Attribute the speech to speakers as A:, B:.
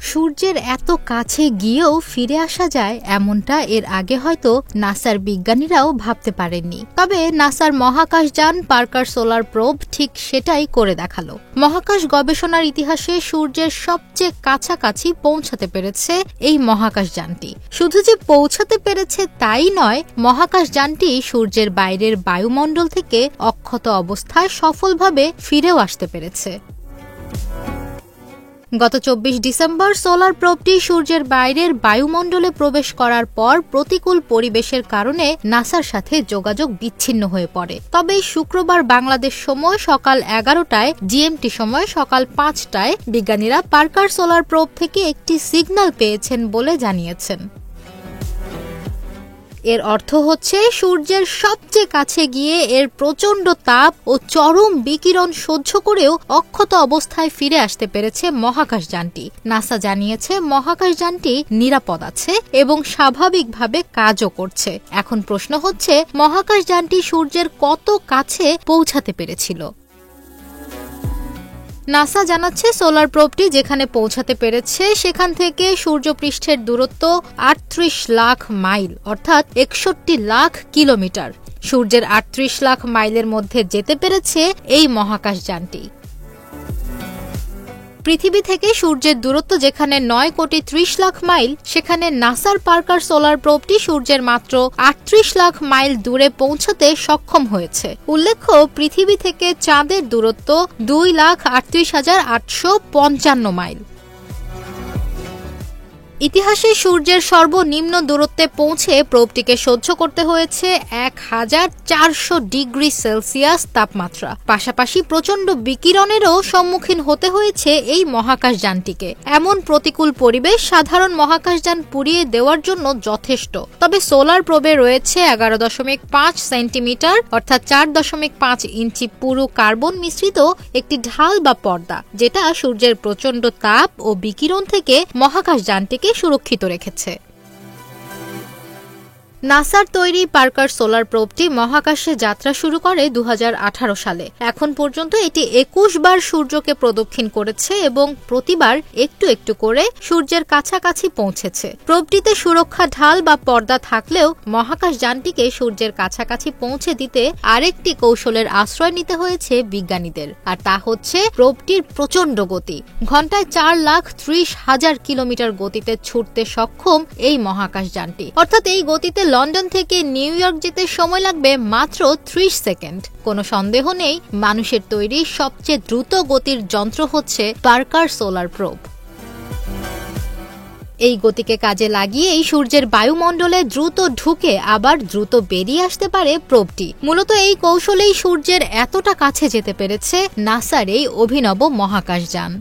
A: সূর্যের এত কাছে গিয়েও ফিরে আসা যায় এমনটা এর আগে হয়তো নাসার বিজ্ঞানীরাও ভাবতে পারেননি। তবে নাসার মহাকাশযান পার্কার সোলার প্রোব ঠিক সেটাই করে দেখালো। মহাকাশ গবেষণার ইতিহাসে সূর্যের সবচেয়ে কাছাকাছি পৌঁছাতে পেরেছে এই মহাকাশযানটি। শুধু যে পৌঁছাতে পেরেছে তাই নয়, মহাকাশযানটি সূর্যের বাইরের বায়ুমণ্ডল থেকে অক্ষত অবস্থায় সফলভাবে ফিরেও আসতে পেরেছে। গত ২৪ ডিসেম্বর সোলার প্রোবটি সূর্যের বাইরের বায়ুমণ্ডলে প্রবেশ করার পর প্রতিকূল পরিবেশের কারণে নাসার সাথে যোগাযোগ বিচ্ছিন্ন হয়ে পড়ে। তবে শুক্রবার বাংলাদেশ সময় সকাল ১১টায়, জিএমটি সময় সকাল ৫টায় বিজ্ঞানীরা পার্কার সোলার প্রোব থেকে একটি সিগন্যাল পেয়েছেন বলে জানিয়েছেন। এর অর্থ হচ্ছে সূর্যের সবচেয়ে কাছে গিয়ে এর প্রচণ্ড তাপ ও চরম বিকিরণ সহ্য করেও অক্ষত অবস্থায় ফিরে আসতে পেরেছে মহাকাশযানটি। নাসা জানিয়েছে মহাকাশযানটি নিরাপদ আছে এবং স্বাভাবিকভাবে কাজও করছে। এখন প্রশ্ন হচ্ছে, মহাকাশযানটি সূর্যের কত কাছে পৌঁছাতে পেরেছিল? নাসা জানাচ্ছে সোলার প্রোবটি যেখানে পৌঁছাতে পেরেছে সেখান থেকে সূর্যপৃষ্ঠের দূরত্ব ৩৮ লাখ মাইল, অর্থাৎ ৬১ লাখ কিলোমিটার। সূর্যের ৩৮ লাখ মাইলের মধ্যে যেতে পেরেছে এই মহাকাশযানটি। পৃথিবী থেকে সূর্যের দূরত্ব যেখানে ৯,৩০,০০,০০০ মাইল, সেখানে নাসার পার্কার সোলার প্রোবটি সূর্যের মাত্র ৩৮ লাখ মাইল দূরে পৌঁছাতে সক্ষম হয়েছে। উল্লেখ্য, পৃথিবী থেকে চাঁদের দূরত্ব ২,৩৮,৮৫৫ মাইল। ইতিহাসে সূর্যের সর্বনিম্ন দূরত্বে পৌঁছে প্রোবটিকে সহ্য করতে হয়েছে ১,৪০০ ডিগ্রি সেলসিয়াস তাপমাত্রা। পাশাপাশি প্রচণ্ড বিকিরণেরও সম্মুখীন হতে হয়েছে এই মহাকাশযানটিকে। এমন প্রতিকূল পরিবেশ সাধারণ মহাকাশযান পুড়িয়ে দেওয়ার জন্য যথেষ্ট। তবে সোলার প্রোবে রয়েছে ১১.৫ সেন্টিমিটার অর্থাৎ ৪.৫ ইঞ্চি পুরু কার্বন মিশ্রিত একটি ঢাল বা পর্দা, যেটা সূর্যের প্রচণ্ড তাপ ও বিকিরণ থেকে মহাকাশযানটিকে সুরক্ষিত রেখেছে। নাসার তৈরি পার্কার সোলার প্রোবটি মহাকাশে যাত্রা শুরু করে ২০১৮ সালে। এখন পর্যন্ত এটি ২১ বার সূর্যকে প্রদক্ষিণ করেছে এবং প্রতিবার একটু একটু করে সূর্যের কাছাকাছি পৌঁছেছে। প্রোবটিতে সুরক্ষা ঢাল বা পর্দা থাকলেও মহাকাশযানটিকে সূর্যের কাছাকাছি পৌঁছে দিতে আরেকটি কৌশলের আশ্রয় নিতে হয়েছে বিজ্ঞানীদের, আর তা হচ্ছে প্রোবটির প্রচণ্ড গতি। ঘন্টায় ৪,৩০,০০০ কিলোমিটার গতিতে ছুটতে সক্ষম এই মহাকাশযানটি, অর্থাৎ এই গতিতে লন্ডন থেকে নিউ ইয়র্ক যেতে সময় লাগবে মাত্র ৩০ সেকেন্ড। কোনো সন্দেহ নেই, মানুষের তৈরি সবচেয়ে দ্রুত গতির যন্ত্র হচ্ছে পার্কার সোলার প্রোব। এই গতিকে কাজে লাগিয়েই সূর্যের বায়ুমণ্ডলে দ্রুত ঢুকে আবার দ্রুত বেরিয়ে আসতে পারে প্রোবটি। মূলত এই কৌশলেই সূর্যের এতটা কাছে যেতে পেরেছে নাসার এই অভিনব মহাকাশযান।